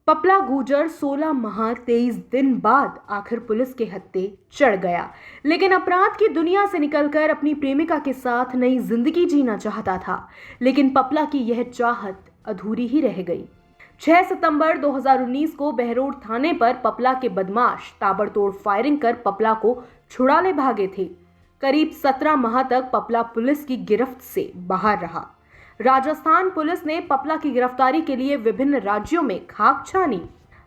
पपला गुर्जर 16 माह 23 दिन बाद आखिर पुलिस के हत्थे चढ़ गया, लेकिन अपराध की दुनिया से निकलकर अपनी प्रेमिका के साथ नई जिंदगी जीना चाहता था। लेकिन पपला की यह चाहत अधूरी ही रह गई। 6 सितंबर 2019 को बहरोड थाने पर पपला के बदमाश ताबड़तोड़ फायरिंग कर पपला को छुड़ा ले भागे थे। करीब 17 माह तक पपला पुलिस की गिरफ्त से बाहर रहा। राजस्थान पुलिस ने पपला की गिरफ्तारी के लिए विभिन्न राज्यों में खाक छानी।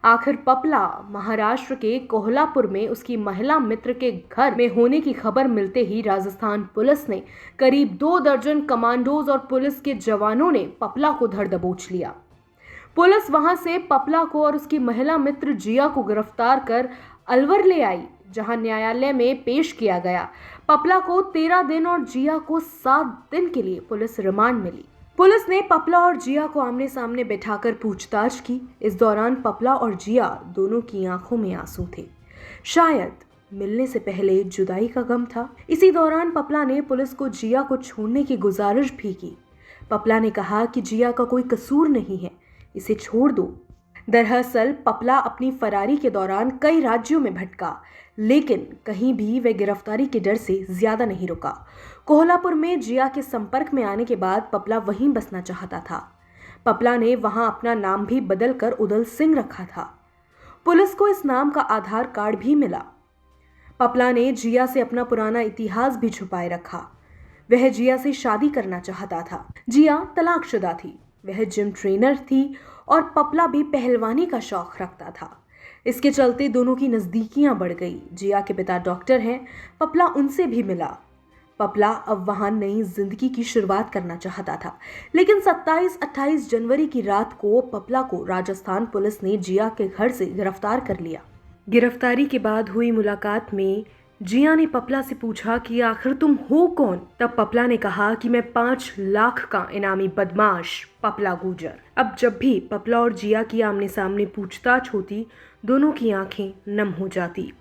आखिर पपला महाराष्ट्र के कोल्हापुर में उसकी महिला मित्र के घर में होने की खबर मिलते ही राजस्थान पुलिस ने करीब 2 दर्जन कमांडोज और पुलिस के जवानों ने पपला को धर दबोच लिया। पुलिस वहां से पपला को और उसकी महिला मित्र जिया को गिरफ्तार कर अलवर ले आई, जहां न्यायालय में पेश किया गया। पपला को 13 दिन और जिया को 7 दिन के लिए पुलिस रिमांड मिली। पुलिस ने पपला और जिया को आमने सामने बैठाकर पूछताछ की। इस दौरान पपला और जिया दोनों की आंखों में आंसू थे। शायद मिलने से पहले जुदाई का गम था। इसी दौरान पपला ने पुलिस को जिया को छोड़ने की गुजारिश भी की। पपला ने कहा कि जिया का कोई कसूर नहीं है, इसे छोड़ दो। दरअसल पपला अपनी फरारी के दौरान कई राज्यों में भटका, लेकिन कहीं भी वह गिरफ्तारी के डर से ज्यादा नहीं रुका। कोल्हापुर में जिया के संपर्क में आने के बाद पपला वहीं बसना चाहता था। पपला ने वहां अपना नाम भी बदलकर उदल सिंह रखा था। पुलिस को इस नाम का आधार कार्ड भी मिला। पपला ने जिया से अपना पुराना इतिहास भी छुपाए रखा। वह जिया से शादी करना चाहता था। जिया तलाकशुदा थी, वह जिम ट्रेनर थी और पपला भी पहलवानी का शौक रखता था। इसके चलते दोनों की नजदीकियां बढ़ गई। जिया के पिता डॉक्टर हैं, पपला उनसे भी मिला। पपला अब वहां नई जिंदगी की शुरुआत करना चाहता था, लेकिन 27-28 जनवरी की रात को पपला को राजस्थान पुलिस ने जिया के घर से गिरफ्तार कर लिया। गिरफ्तारी के बाद हुई मुलाकात में जिया ने पपला से पूछा कि आखिर तुम हो कौन। तब पपला ने कहा कि मैं 5 लाख का इनामी बदमाश पपला गुर्जर। अब जब भी पपला और जिया की आमने सामने पूछताछ होती, दोनों की आंखें नम हो जाती।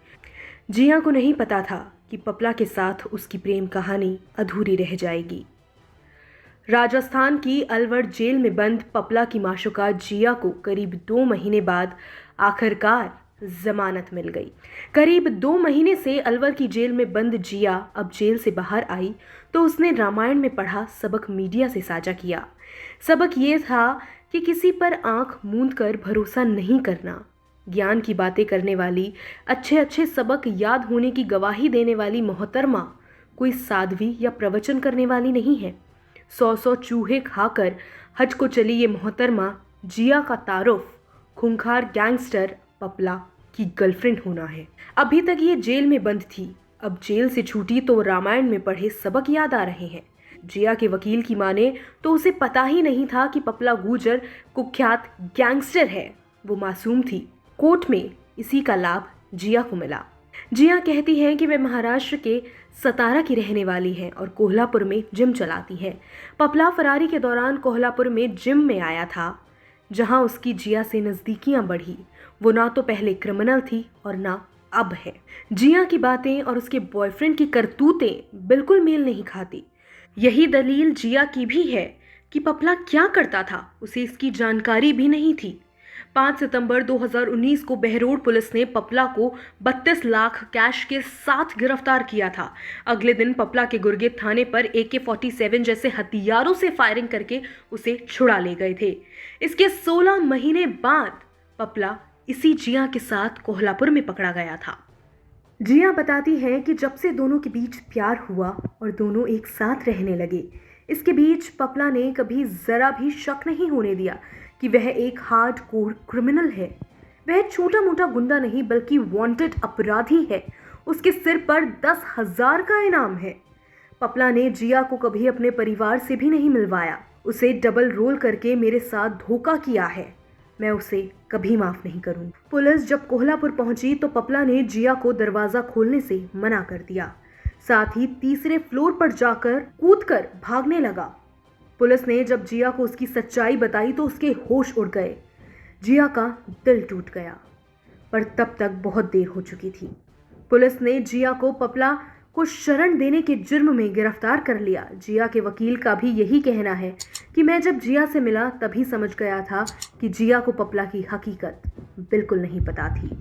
जिया को नहीं पता था कि पपला के साथ उसकी प्रेम कहानी अधूरी रह जाएगी। राजस्थान की अलवर जेल में बंद पपला की माशूका जिया को करीब 2 महीने बाद आखिरकार जमानत मिल गई। करीब 2 महीने से अलवर की जेल में बंद जिया अब जेल से बाहर आई तो उसने रामायण में पढ़ा सबक मीडिया से साझा किया। सबक ये था कि किसी पर आंख मूंद कर भरोसा नहीं करना। ज्ञान की बातें करने वाली, अच्छे अच्छे सबक याद होने की गवाही देने वाली मोहतरमा कोई साध्वी या प्रवचन करने वाली नहीं है। 100 चूहे खाकर हज को चली ये मोहतरमा जिया का तारुफ खूंखार गैंगस्टर पपला की गर्लफ्रेंड होना है। अभी तक ये जेल में बंद थी, अब जेल से छूटी तो रामायण में पढ़े सबक याद आ रहे हैं। जिया के वकील की माने तो उसे पता ही नहीं था कि पपला गुर्जर कुख्यात गैंगस्टर है। वो मासूम थी। कोर्ट में इसी का लाभ जिया को मिला। जिया कहती है कि वे महाराष्ट्र के सतारा की रहने वाली है और कोल्हापुर में जिम चलाती है। पपला फरारी के दौरान कोल्हापुर में जिम में आया था, जहां उसकी जिया से नजदीकियां बढ़ी। वो ना तो पहले क्रिमिनल थी और ना अब है। जिया की बातें और उसके बॉयफ्रेंड की करतूतें बिल्कुल मेल नहीं खाती। यही दलील जिया की भी है कि पपला क्या करता था, उसे इसकी जानकारी भी नहीं थी। 5 सितंबर 2019 को बहरोड पुलिस ने पपला को 32 लाख कैश के साथ गिरफ्तार किया था। अगले दिन पपला के गुरगे थाने पर AK-47 जैसे हथियारों से फायरिंग करके उसे छुड़ा ले गए थे। इसके 16 महीने बाद पपला इसी जिया के साथ कोल्हापुर में पकड़ा गया था। जिया बताती है कि जब से दोनों के बीच प्यार हुआ और दोनों एक साथ रहने लगे, इसके बीच पपला ने कभी जरा भी शक नहीं होने दिया कि वह एक हार्डकोर क्रिमिनल है। वह छोटा मोटा गुंडा नहीं बल्कि वांटेड अपराधी है। उसके सिर पर 10,000 का इनाम है। पपला ने जिया को कभी अपने परिवार से भी नहीं मिलवाया। उसे डबल रोल करके मेरे साथ धोखा किया है, मैं उसे कभी माफ नहीं करूं। पुलिस जब कोल्हापुर पहुंची तो पपला ने जिया को दरवाजा खोलने से मना कर दिया। साथ ही तीसरे फ्लोर पर जाकर कूदकर भागने लगा। पुलिस ने जब जिया को उसकी सच्चाई बताई तो उसके होश उड़ गए। जिया का दिल टूट गया, पर तब तक बहुत देर हो चुकी थी। पुलिस ने जिया को पपला को शरण देने के जुर्म में गिरफ्तार कर लिया। जिया के वकील का भी यही कहना है कि मैं जब जिया से मिला तभी समझ गया था कि जिया को पपला की हकीकत बिल्कुल नहीं पता थी।